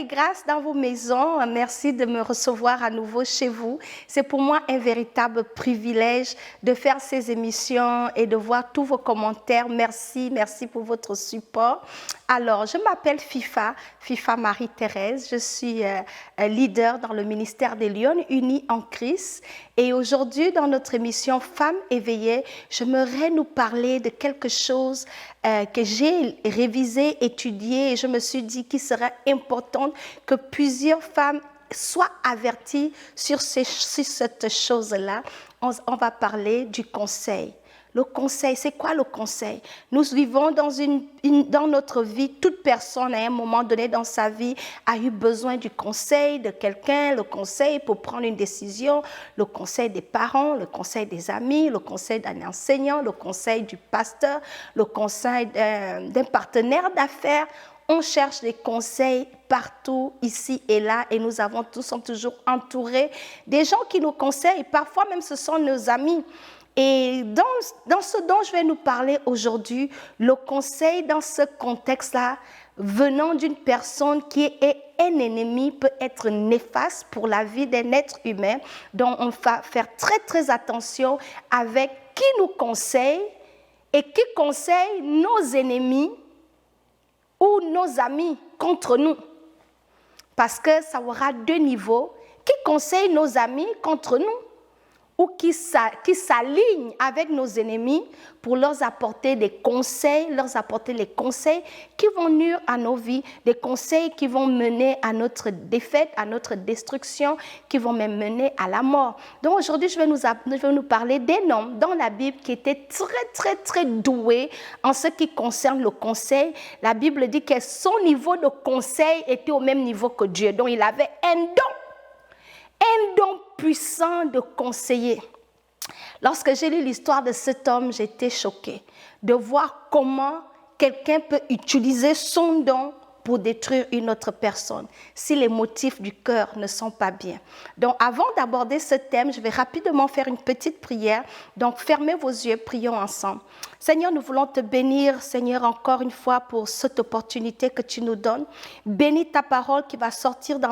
grâce dans vos maisons. Merci de me recevoir à nouveau chez vous. C'est pour moi un véritable privilège de faire ces émissions et de voir tous vos commentaires. Merci pour votre support. Alors, je m'appelle Fifa Marie-Thérèse. Je suis leader dans le ministère des Lions Unis en Christ. Et aujourd'hui, dans notre émission Femmes éveillées, j'aimerais nous parler de quelque chose que j'ai révisé, étudié, et je me suis dit qu'il serait important que plusieurs femmes soient averties sur cette chose-là. On va parler du conseil. Le conseil, c'est quoi le conseil? Nous vivons dans notre vie, toute personne à un moment donné dans sa vie a eu besoin du conseil de quelqu'un, le conseil pour prendre une décision, le conseil des parents, le conseil des amis, le conseil d'un enseignant, le conseil du pasteur, le conseil d'un partenaire d'affaires. On cherche des conseils partout, ici et là, et nous sommes toujours entourés des gens qui nous conseillent. Parfois même, ce sont nos amis. Et dans ce dont je vais nous parler aujourd'hui, le conseil dans ce contexte-là, venant d'une personne qui est un ennemi, peut être néfaste pour la vie d'un être humain. Donc on va faire très très attention avec qui nous conseille et qui conseille nos ennemis ou nos amis contre nous. Parce que ça aura deux niveaux. Qui conseille nos amis contre nous ou qui s'alignent avec nos ennemis pour leur apporter des conseils, leur apporter les conseils qui vont nuire à nos vies, des conseils qui vont mener à notre défaite, à notre destruction, qui vont même mener à la mort. Donc aujourd'hui, je vais nous parler d'un homme dans la Bible qui était très, très, très doué en ce qui concerne le conseil. La Bible dit que son niveau de conseil était au même niveau que Dieu. Donc il avait un don puissant de conseiller. Lorsque j'ai lu l'histoire de cet homme, j'étais choquée de voir comment quelqu'un peut utiliser son don pour détruire une autre personne, si les motifs du cœur ne sont pas bien. Donc, avant d'aborder ce thème, je vais rapidement faire une petite prière. Donc, fermez vos yeux, prions ensemble. Seigneur, nous voulons te bénir, Seigneur, encore une fois pour cette opportunité que tu nous donnes. Bénis ta parole qui va sortir de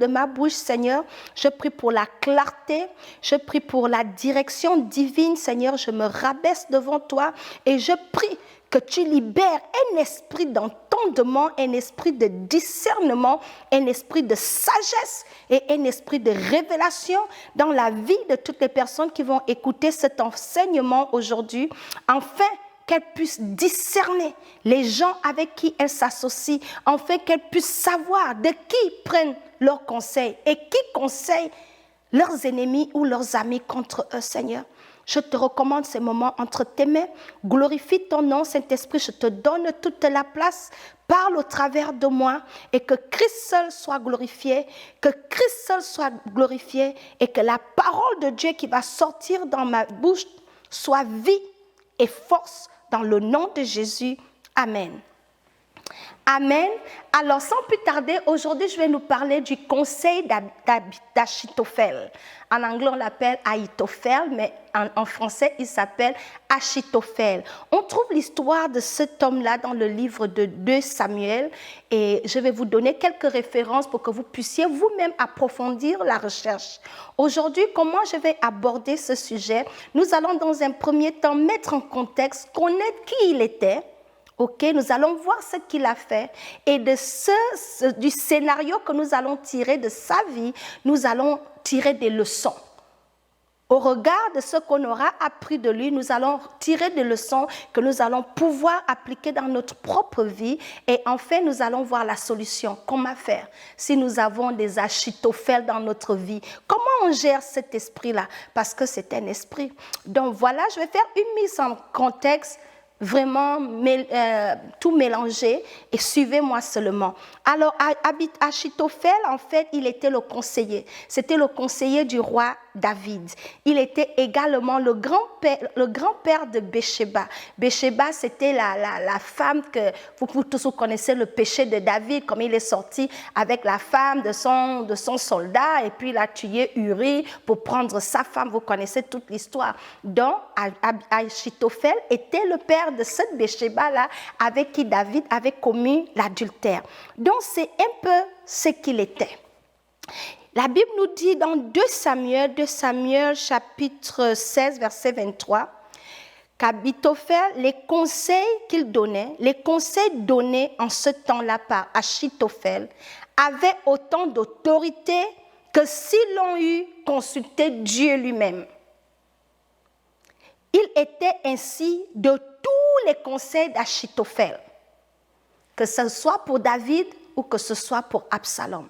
ma bouche, Seigneur. Je prie pour la clarté, je prie pour la direction divine, Seigneur. Je me rabaisse devant toi et je prie que tu libères un esprit d'entendement, un esprit de discernement, un esprit de sagesse et un esprit de révélation dans la vie de toutes les personnes qui vont écouter cet enseignement aujourd'hui, afin qu'elles puissent discerner les gens avec qui elles s'associent, afin qu'elles puissent savoir de qui prennent leurs conseils et qui conseillent leurs ennemis ou leurs amis contre eux, Seigneur. Je te recommande ces moments entre tes mains. Glorifie ton nom, Saint-Esprit. Je te donne toute la place. Parle au travers de moi et que Christ seul soit glorifié. Que Christ seul soit glorifié et que la parole de Dieu qui va sortir dans ma bouche soit vie et force dans le nom de Jésus. Amen. Amen. Alors, sans plus tarder, aujourd'hui, je vais nous parler du conseil d'Achitophel. En anglais, on l'appelle Ahitophel, mais en français, il s'appelle Achitophel. On trouve l'histoire de cet homme-là dans le livre de 2 Samuel et je vais vous donner quelques références pour que vous puissiez vous-même approfondir la recherche. Aujourd'hui, comment je vais aborder ce sujet? Nous allons dans un premier temps mettre en contexte, connaître qui il était. Ok, nous allons voir ce qu'il a fait et du scénario que nous allons tirer de sa vie, nous allons tirer des leçons. Au regard de ce qu'on aura appris de lui, nous allons tirer des leçons que nous allons pouvoir appliquer dans notre propre vie et enfin nous allons voir la solution. Comment faire si nous avons des Achitophels dans notre vie? Comment on gère cet esprit-là? Parce que c'est un esprit. Donc voilà, je vais faire une mise en contexte vraiment tout mélanger et suivez-moi seulement. Alors, Achitophel, en fait, il était le conseiller. C'était le conseiller du roi David. Il était également le grand-père de Bécheba. Bécheba, c'était la femme que vous tous vous connaissez, le péché de David, comme il est sorti avec la femme de son soldat, et puis il a tué Uri pour prendre sa femme. Vous connaissez toute l'histoire. Donc, Achitophel était le père de cette Bécheba-là, avec qui David avait commis l'adultère. Donc, c'est un peu ce qu'il était. La Bible nous dit dans 2 Samuel chapitre 16, verset 23, qu'Achitophel, les conseils qu'il donnait, les conseils donnés en ce temps-là par Achitophel, avaient autant d'autorité que si l'on eût consulté Dieu lui-même. Il était ainsi de tous les conseils d'Achitophel, que ce soit pour David ou que ce soit pour Absalom.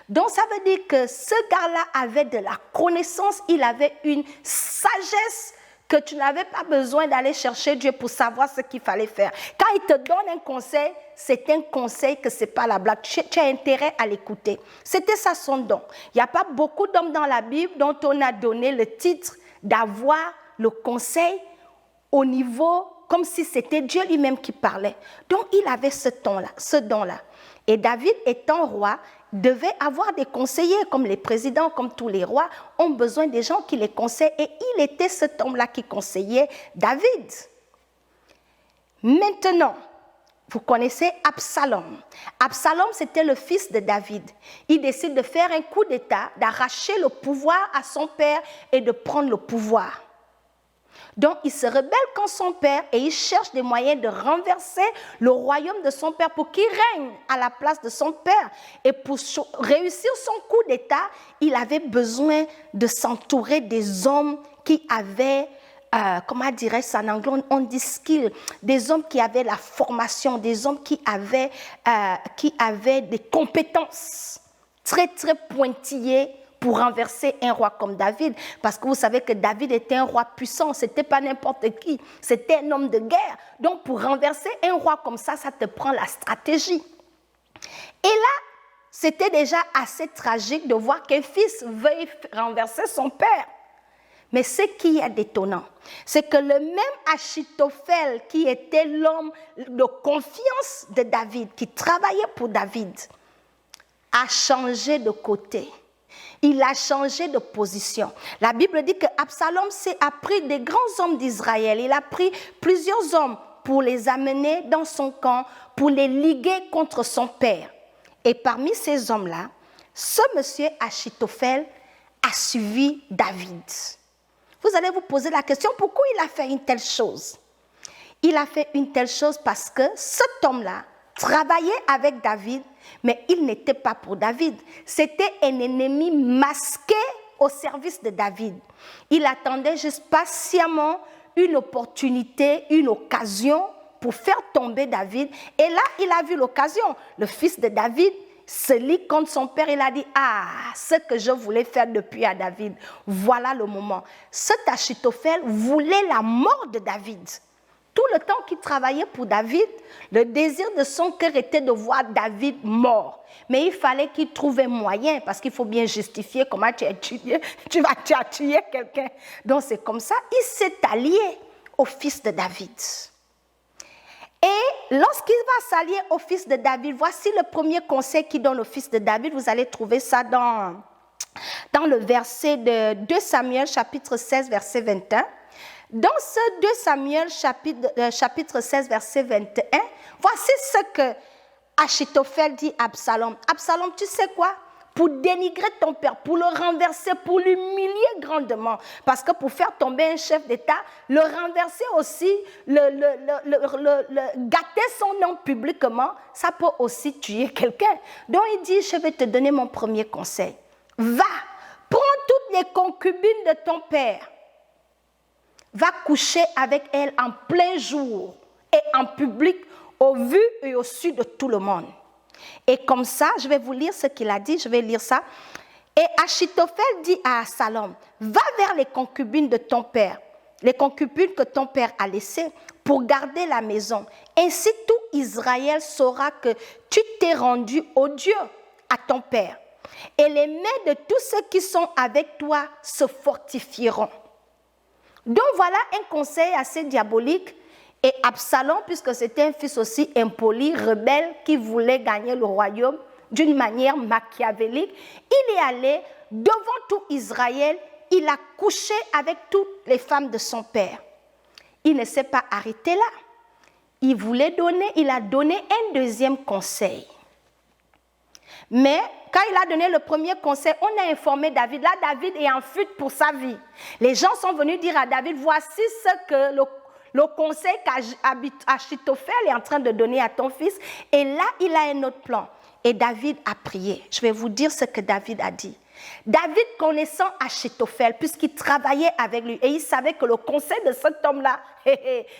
Donc ça veut dire que ce gars-là avait de la connaissance, il avait une sagesse que tu n'avais pas besoin d'aller chercher Dieu pour savoir ce qu'il fallait faire. Quand il te donne un conseil, c'est un conseil que ce n'est pas la blague. Tu as intérêt à l'écouter. C'était ça son don. Il n'y a pas beaucoup d'hommes dans la Bible dont on a donné le titre d'avoir le conseil au niveau comme si c'était Dieu lui-même qui parlait. Donc il avait ce don-là. Et David étant roi, devait avoir des conseillers, comme les présidents, comme tous les rois, ont besoin des gens qui les conseillent. Et il était cet homme-là qui conseillait David. Maintenant, vous connaissez Absalom. Absalom, c'était le fils de David. Il décide de faire un coup d'État, d'arracher le pouvoir à son père et de prendre le pouvoir. Donc, il se rebelle contre son père et il cherche des moyens de renverser le royaume de son père pour qu'il règne à la place de son père. Et pour réussir son coup d'État, il avait besoin de s'entourer des hommes qui avaient, comment dirais-je en anglais, on dit skill, des hommes qui avaient la formation, des hommes qui avaient des compétences très, très pointillées pour renverser un roi comme David. Parce que vous savez que David était un roi puissant, ce n'était pas n'importe qui, c'était un homme de guerre. Donc pour renverser un roi comme ça, ça te prend la stratégie. Et là, c'était déjà assez tragique de voir qu'un fils veuille renverser son père. Mais ce qui est détonnant, c'est que le même Achitophel, qui était l'homme de confiance de David, qui travaillait pour David, a changé de côté. Il a changé de position. La Bible dit que Absalom a pris des grands hommes d'Israël. Il a pris plusieurs hommes pour les amener dans son camp, pour les liguer contre son père. Et parmi ces hommes-là, ce monsieur Achitophel a suivi David. Vous allez vous poser la question, pourquoi il a fait une telle chose? Il a fait une telle chose parce que cet homme-là travaillait avec David, mais il n'était pas pour David. C'était un ennemi masqué au service de David. Il attendait juste patiemment une opportunité, une occasion pour faire tomber David. Et là, il a vu l'occasion. Le fils de David se lie contre son père. Il a dit, ce que je voulais faire depuis à David, voilà le moment. Cet Achitophel voulait la mort de David. Tout le temps qu'il travaillait pour David, le désir de son cœur était de voir David mort. Mais il fallait qu'il trouve un moyen, parce qu'il faut bien justifier comment tu as tué quelqu'un. Donc c'est comme ça, il s'est allié au fils de David. Et lorsqu'il va s'allier au fils de David, voici le premier conseil qu'il donne au fils de David. Vous allez trouver ça dans le verset de 2 Samuel, chapitre 16, verset 21. Dans ce 2 Samuel, chapitre 16, verset 21, voici ce que Achitophel dit à Absalom. Absalom, tu sais quoi? Pour dénigrer ton père, pour le renverser, pour l'humilier grandement. Parce que pour faire tomber un chef d'État, le renverser aussi, gâter son nom publiquement, ça peut aussi tuer quelqu'un. Donc il dit, je vais te donner mon premier conseil. Va, prends toutes les concubines de ton père. Va coucher avec elle en plein jour et en public, au vu et au su de tout le monde. Et comme ça, je vais vous lire ce qu'il a dit, je vais lire ça. Et Achitophel dit à Absalom, va vers les concubines de ton père, les concubines que ton père a laissées pour garder la maison. Ainsi tout Israël saura que tu t'es rendu odieux à ton père. et les mains de tous ceux qui sont avec toi se fortifieront. Donc voilà un conseil assez diabolique. Et Absalom, puisque c'était un fils aussi impoli, rebelle, qui voulait gagner le royaume d'une manière machiavélique, il est allé devant tout Israël, il a couché avec toutes les femmes de son père. Il ne s'est pas arrêté là. Il a donné un deuxième conseil. Mais quand il a donné le premier conseil, on a informé David. Là, David est en fuite pour sa vie. Les gens sont venus dire à David, voici ce que le conseil qu'Achitophel est en train de donner à ton fils. Et là, il a un autre plan. Et David a prié. Je vais vous dire ce que David a dit. David, connaissant Achitophel, puisqu'il travaillait avec lui, et il savait que le conseil de cet homme-là,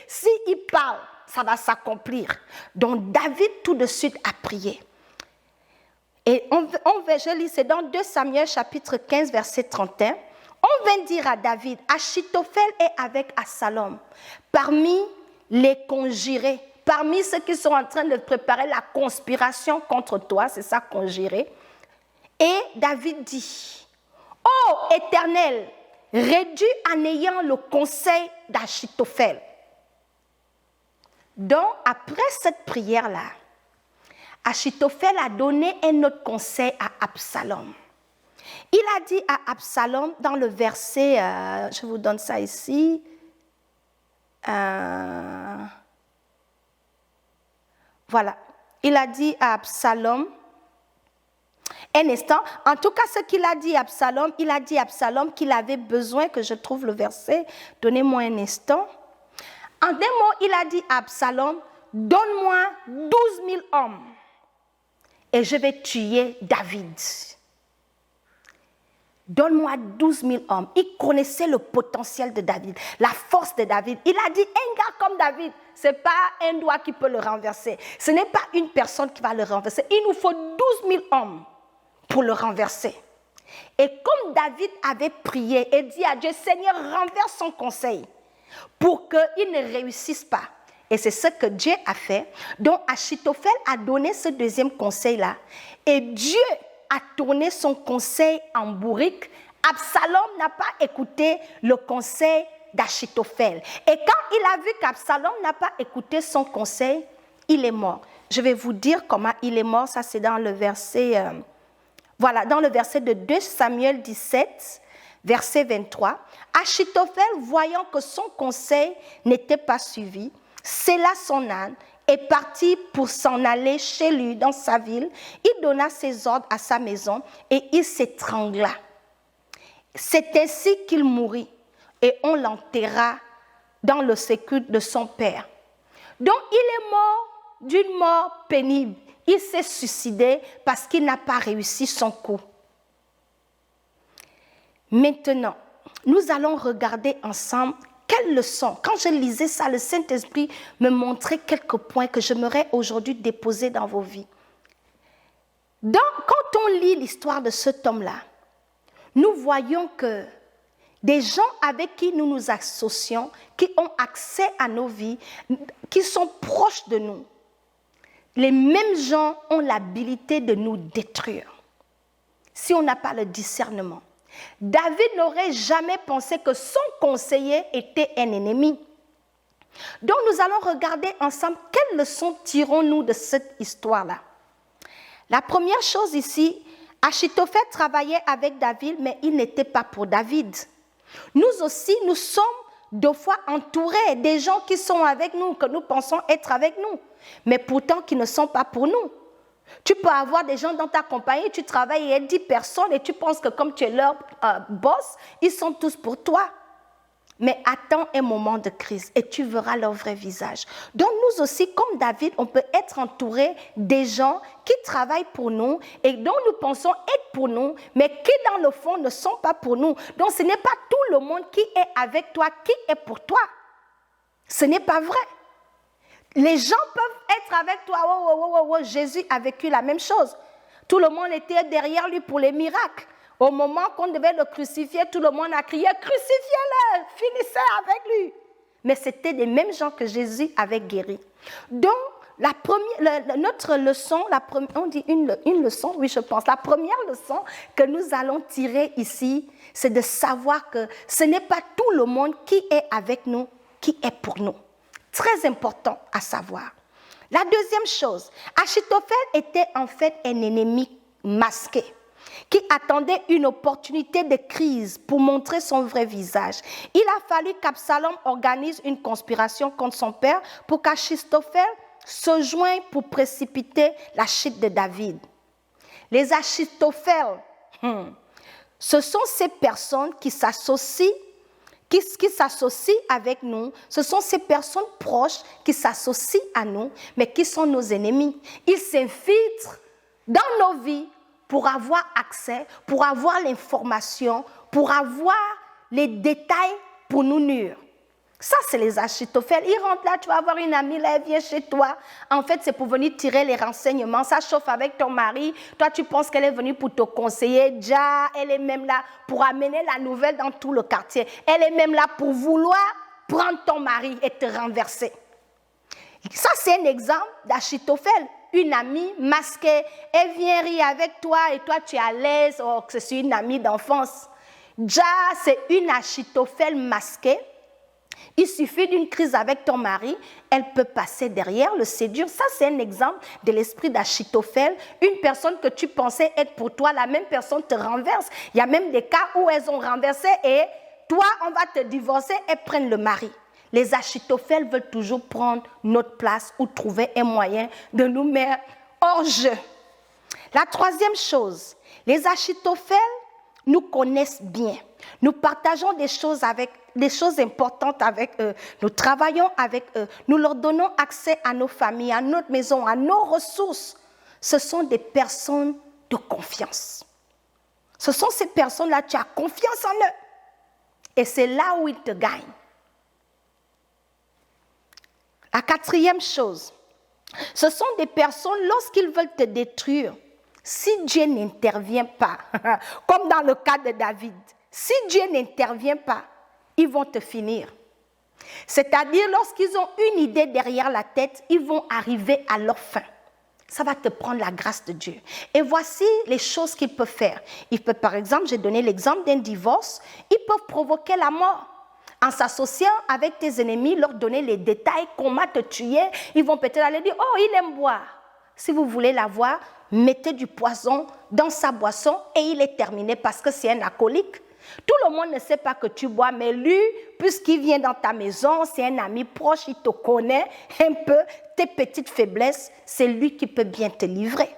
s'il parle, ça va s'accomplir. Donc David, tout de suite, a prié. Et je lis, c'est dans 2 Samuel chapitre 15, verset 31. On vint dire à David, Achitophel est avec Absalom, parmi les conjurés, parmi ceux qui sont en train de préparer la conspiration contre toi, c'est ça, conjurer. Et David dit, ô Éternel, réduis à néant le conseil d'Achitophel. Donc, après cette prière-là, Achitophel a donné un autre conseil à Absalom. Il a dit à Absalom dans le verset, je vous donne ça ici, voilà, il a dit à Absalom, un instant, en tout cas ce qu'il a dit à Absalom, il a dit à Absalom qu'il avait besoin, que je trouve le verset, donnez-moi un instant. En des mots, il a dit à Absalom, donne-moi 12 000 hommes et je vais tuer David. Donne-moi 12 000 hommes. Il connaissait le potentiel de David, la force de David. Il a dit, un gars comme David, ce n'est pas un doigt qui peut le renverser. Ce n'est pas une personne qui va le renverser. Il nous faut 12 000 hommes pour le renverser. Et comme David avait prié et dit à Dieu, Seigneur, renverse son conseil pour qu'il ne réussisse pas. Et c'est ce que Dieu a fait. Donc Achitophel a donné ce deuxième conseil-là. Et Dieu a tourné son conseil en bourrique. Absalom n'a pas écouté le conseil d'Achitophel. Et quand il a vu qu'Absalom n'a pas écouté son conseil, il est mort. Je vais vous dire comment il est mort. Ça, c'est dans le verset, dans le verset de 2 Samuel 17, verset 23. Achitophel, voyant que son conseil n'était pas suivi, scella son âne, est parti pour s'en aller chez lui dans sa ville. Il donna ses ordres à sa maison et il s'étrangla. C'est ainsi qu'il mourut et on l'enterra dans le sépulcre de son père. Donc il est mort d'une mort pénible. Il s'est suicidé parce qu'il n'a pas réussi son coup. Maintenant, nous allons regarder ensemble quelle leçon. Quand je lisais ça, le Saint-Esprit me montrait quelques points que j'aimerais aujourd'hui déposer dans vos vies. Donc, quand on lit l'histoire de cet homme-là, nous voyons que des gens avec qui nous nous associons, qui ont accès à nos vies, qui sont proches de nous, les mêmes gens ont l'habilité de nous détruire si on n'a pas le discernement. David n'aurait jamais pensé que son conseiller était un ennemi. Donc nous allons regarder ensemble quelles leçons tirons-nous de cette histoire-là. La première chose ici, Achitophel travaillait avec David, mais il n'était pas pour David. Nous aussi, nous sommes deux fois entourés des gens qui sont avec nous, que nous pensons être avec nous, mais pourtant qui ne sont pas pour nous. Tu peux avoir des gens dans ta compagnie, tu travailles, il y a 10 personnes et tu penses que comme tu es leur boss, ils sont tous pour toi. Mais attends un moment de crise et tu verras leur vrai visage. Donc nous aussi, comme David, on peut être entouré des gens qui travaillent pour nous et dont nous pensons être pour nous, mais qui dans le fond ne sont pas pour nous. Donc ce n'est pas tout le monde qui est avec toi, qui est pour toi. Ce n'est pas vrai. Les gens peuvent être avec toi. Jésus a vécu la même chose. Tout le monde était derrière lui pour les miracles. Au moment qu'on devait le crucifier, tout le monde a crié « Crucifiez-le, finissez avec lui ». Mais c'était les mêmes gens que Jésus avait guéris. Donc, notre leçon, on dit une leçon, oui je pense, la première leçon que nous allons tirer ici, c'est de savoir que ce n'est pas tout le monde qui est avec nous, qui est pour nous. Très important à savoir. La deuxième chose, Achitophel était en fait un ennemi masqué qui attendait une opportunité de crise pour montrer son vrai visage. Il a fallu qu'Absalom organise une conspiration contre son père pour qu'Achitophel se joigne pour précipiter la chute de David. Les Achitophel, ce sont ces personnes qui s'associent avec nous, ce sont ces personnes proches qui s'associent à nous, mais qui sont nos ennemis. Ils s'infiltrent dans nos vies pour avoir accès, pour avoir l'information, pour avoir les détails pour nous nuire. Ça, c'est les Achitophel. Ils rentrent là, tu vas avoir une amie, là, elle vient chez toi. En fait, c'est pour venir tirer les renseignements. Ça chauffe avec ton mari. Toi, tu penses qu'elle est venue pour te conseiller. Déjà, elle est même là pour amener la nouvelle dans tout le quartier. Elle est même là pour vouloir prendre ton mari et te renverser. Ça, c'est un exemple d'Achitophel. Une amie masquée. Elle vient rire avec toi et toi, tu es à l'aise. Oh, c'est une amie d'enfance. Déjà, c'est une Achitophel masquée. Il suffit d'une crise avec ton mari, elle peut passer derrière, le séduire. Ça, c'est un exemple de l'esprit d'Achitophel. Une personne que tu pensais être pour toi, la même personne te renverse. Il y a même des cas où elles ont renversé et toi, on va te divorcer et prennent le mari. Les Achitophel veulent toujours prendre notre place ou trouver un moyen de nous mettre hors jeu. La troisième chose, les Achitophel nous connaissent bien. Nous partageons des choses importantes avec eux. Nous travaillons avec eux. Nous leur donnons accès à nos familles, à notre maison, à nos ressources. Ce sont des personnes de confiance. Ce sont ces personnes-là, tu as confiance en eux. Et c'est là où ils te gagnent. La quatrième chose, ce sont des personnes, lorsqu'ils veulent te détruire, si Dieu n'intervient pas, comme dans le cas de David, si Dieu n'intervient pas, ils vont te finir. C'est-à-dire, lorsqu'ils ont une idée derrière la tête, ils vont arriver à leur fin. Ça va te prendre la grâce de Dieu. Et voici les choses qu'ils peuvent faire. Ils peuvent, par exemple, j'ai donné l'exemple d'un divorce, ils peuvent provoquer la mort. En s'associant avec tes ennemis, leur donner les détails, comment te tuer, ils vont peut-être aller dire, oh, il aime boire. Si vous voulez l'avoir, mettez du poison dans sa boisson et il est terminé parce que c'est un alcoolique. Tout le monde ne sait pas que tu bois, mais lui, puisqu'il vient dans ta maison, c'est un ami proche, il te connaît un peu, tes petites faiblesses, c'est lui qui peut bien te livrer.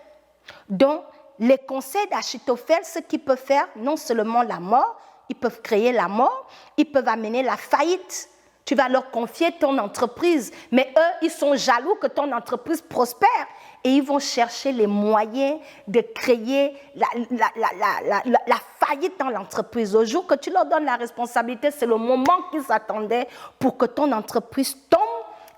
Donc, les conseils d'Achitophel, ce qu'ils peuvent faire, non seulement la mort, ils peuvent créer la mort, ils peuvent amener la faillite. Tu vas leur confier ton entreprise, mais eux, ils sont jaloux que ton entreprise prospère et ils vont chercher les moyens de créer la faillite dans l'entreprise. Au jour que tu leur donnes la responsabilité, c'est le moment qu'ils attendaient pour que ton entreprise tombe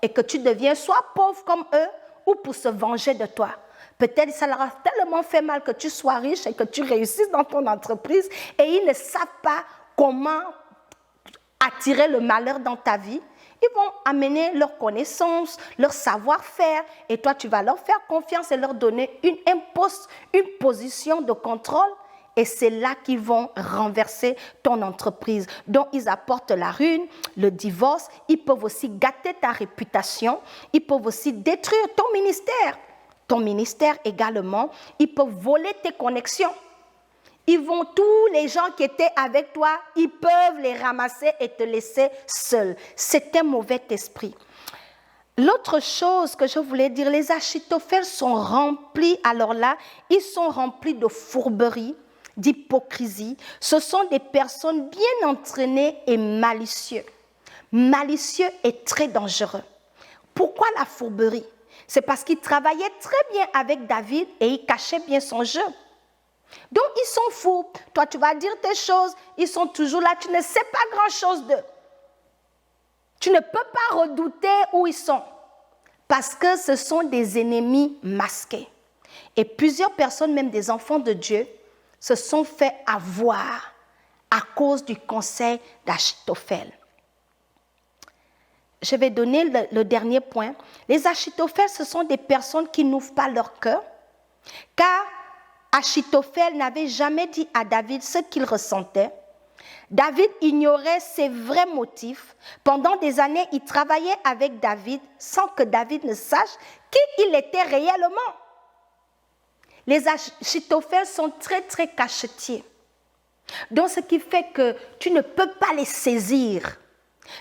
et que tu deviens soit pauvre comme eux ou pour se venger de toi. Peut-être ça leur a tellement fait mal que tu sois riche et que tu réussisses dans ton entreprise et ils ne savent pas comment attirer le malheur dans ta vie. Ils vont amener leurs connaissances, leur savoir-faire et toi, tu vas leur faire confiance et leur donner une position de contrôle et c'est là qu'ils vont renverser ton entreprise. Donc, ils apportent la ruine, le divorce, ils peuvent aussi gâter ta réputation, ils peuvent aussi détruire ton ministère. Ton ministère également, ils peuvent voler tes connexions. Ils vont, tous les gens qui étaient avec toi, ils peuvent les ramasser et te laisser seul. C'est un mauvais esprit. L'autre chose que je voulais dire, les Achitophel sont remplis, alors là, ils sont remplis de fourberie, d'hypocrisie. Ce sont des personnes bien entraînées et malicieux. Malicieux et très dangereux. Pourquoi la fourberie? C'est parce qu'il travaillait très bien avec David et il cachait bien son jeu. Donc, ils sont fous. Toi, tu vas dire tes choses, ils sont toujours là, tu ne sais pas grand-chose d'eux. Tu ne peux pas redouter où ils sont parce que ce sont des ennemis masqués. Et plusieurs personnes, même des enfants de Dieu, se sont fait avoir à cause du conseil d'Achitophel. je vais donner le dernier point. Les Achitophel, ce sont des personnes qui n'ouvrent pas leur cœur, car Achitophel n'avait jamais dit à David ce qu'il ressentait. David ignorait ses vrais motifs. Pendant des années, il travaillait avec David sans que David ne sache qui il était réellement. Les Achitophel sont très, très cachetiers. Donc, ce qui fait que tu ne peux pas les saisir.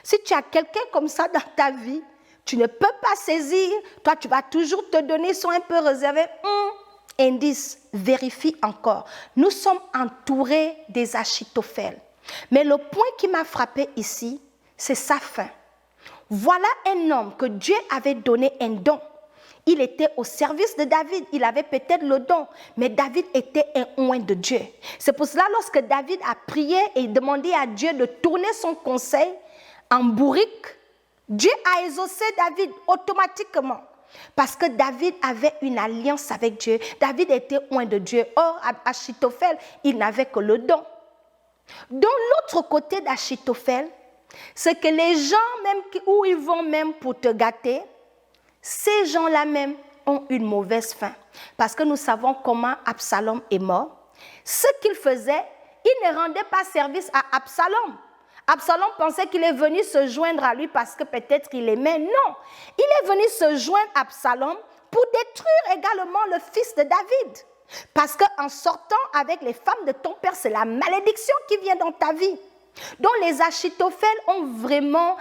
Si tu as quelqu'un comme ça dans ta vie, tu ne peux pas saisir. Toi, tu vas toujours te donner, son un peu réservé. Indice, vérifie encore. Nous sommes entourés des Achitophel. Mais le point qui m'a frappé ici, c'est sa fin. Voilà un homme que Dieu avait donné un don. Il était au service de David. Il avait peut-être le don, mais David était un oint de Dieu. C'est pour cela, lorsque David a prié et demandé à Dieu de tourner son conseil en bourrique, Dieu a exaucé David automatiquement. Parce que David avait une alliance avec Dieu. David était oint de Dieu. Or, Achitophel, il n'avait que le don. De l'autre côté d'Achitophel, c'est que les gens même où ils vont même pour te gâter, ces gens-là même ont une mauvaise fin. Parce que nous savons comment Absalom est mort. Ce qu'il faisait, il ne rendait pas service à Absalom. Absalom pensait qu'il est venu se joindre à lui parce que peut-être il aimait. Non, il est venu se joindre à Absalom pour détruire également le fils de David. Parce qu'en sortant avec les femmes de ton père, c'est la malédiction qui vient dans ta vie. Donc les Achitophel ont vraiment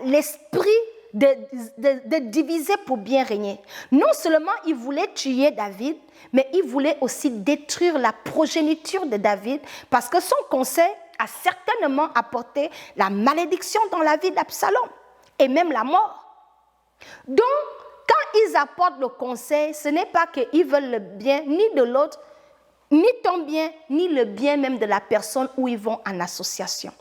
l'esprit de diviser pour bien régner. Non seulement ils voulaient tuer David, mais ils voulaient aussi détruire la progéniture de David parce que son conseil a certainement apporté la malédiction dans la vie d'Absalom et même la mort. Donc, quand ils apportent le conseil, ce n'est pas qu'ils veulent le bien ni de l'autre, ni ton bien, ni le bien même de la personne où ils vont en association.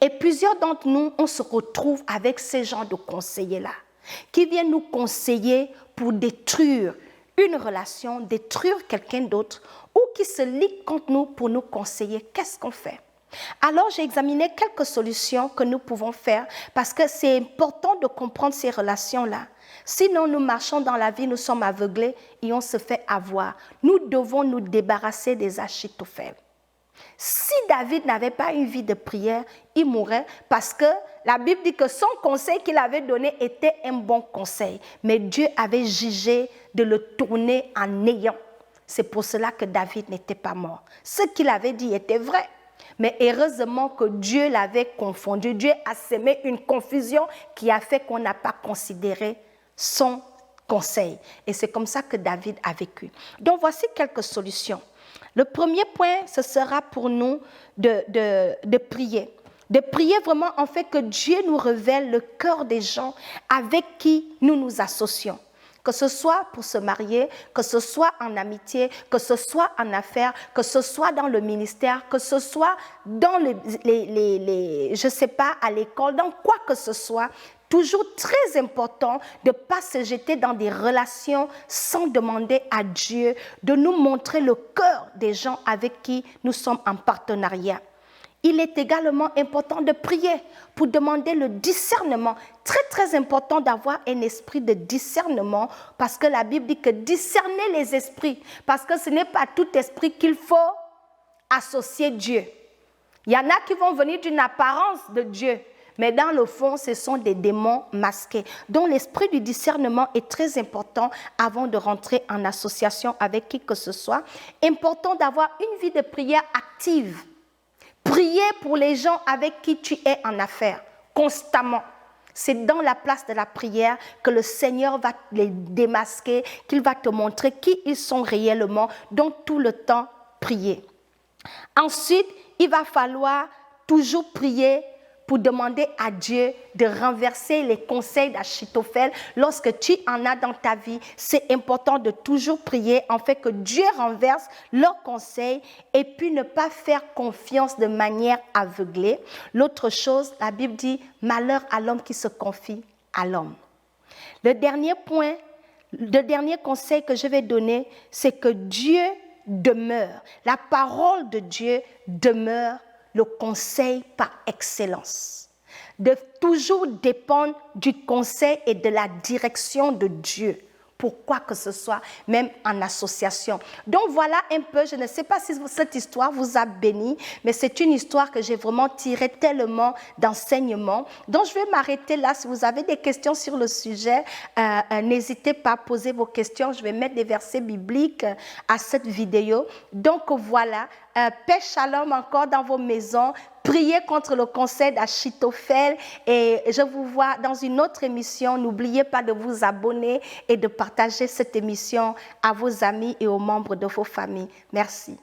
Et plusieurs d'entre nous, on se retrouve avec ces genres de conseillers-là, qui viennent nous conseiller pour détruire une relation, détruire quelqu'un d'autre, ou qui se lient contre nous pour nous conseiller. Qu'est-ce qu'on fait? Alors, j'ai examiné quelques solutions que nous pouvons faire parce que c'est important de comprendre ces relations-là. Sinon, nous marchons dans la vie, nous sommes aveuglés et on se fait avoir. Nous devons nous débarrasser des Achitophel. Si David n'avait pas une vie de prière, il mourrait parce que la Bible dit que son conseil qu'il avait donné était un bon conseil. Mais Dieu avait jugé de le tourner en néant. C'est pour cela que David n'était pas mort. Ce qu'il avait dit était vrai. Mais heureusement que Dieu l'avait confondu. Dieu a semé une confusion qui a fait qu'on n'a pas considéré son conseil. Et c'est comme ça que David a vécu. Donc voici quelques solutions. Le premier point, ce sera pour nous de prier. De prier vraiment en fait que Dieu nous révèle le cœur des gens avec qui nous nous associons. Que ce soit pour se marier, que ce soit en amitié, que ce soit en affaires, que ce soit dans le ministère, que ce soit dans je sais pas, à l'école, dans quoi que ce soit. Toujours très important de ne pas se jeter dans des relations sans demander à Dieu de nous montrer le cœur des gens avec qui nous sommes en partenariat. Il est également important de prier pour demander le discernement. Très, très important d'avoir un esprit de discernement parce que la Bible dit que discerner les esprits, parce que ce n'est pas tout esprit qu'il faut associer Dieu. Il y en a qui vont venir d'une apparence de Dieu, mais dans le fond, ce sont des démons masqués. Donc l'esprit du discernement est très important avant de rentrer en association avec qui que ce soit. Important d'avoir une vie de prière active. Prier pour les gens avec qui tu es en affaires, constamment. C'est dans la place de la prière que le Seigneur va les démasquer, qu'il va te montrer qui ils sont réellement. Donc tout le temps, prier. Ensuite, il va falloir toujours prier pour demander à Dieu de renverser les conseils d'Achitophel. Lorsque tu en as dans ta vie, c'est important de toujours prier en fait que Dieu renverse leurs conseils et puis ne pas faire confiance de manière aveuglée. L'autre chose, la Bible dit « malheur à l'homme qui se confie à l'homme ». Le dernier point, le dernier conseil que je vais donner, c'est que Dieu demeure. La parole de Dieu demeure le conseil par excellence. de toujours dépendre du conseil et de la direction de Dieu pour quoi que ce soit, même en association. Donc voilà un peu, je ne sais pas si cette histoire vous a béni, mais c'est une histoire que j'ai vraiment tiré tellement d'enseignements. Donc je vais m'arrêter là. Si vous avez des questions sur le sujet, n'hésitez pas à poser vos questions. Je vais mettre des versets bibliques à cette vidéo. Donc voilà, paix, shalom encore dans vos maisons. Priez contre le conseil d'Achitophel et je vous vois dans une autre émission. N'oubliez pas de vous abonner et de partager cette émission à vos amis et aux membres de vos familles. Merci.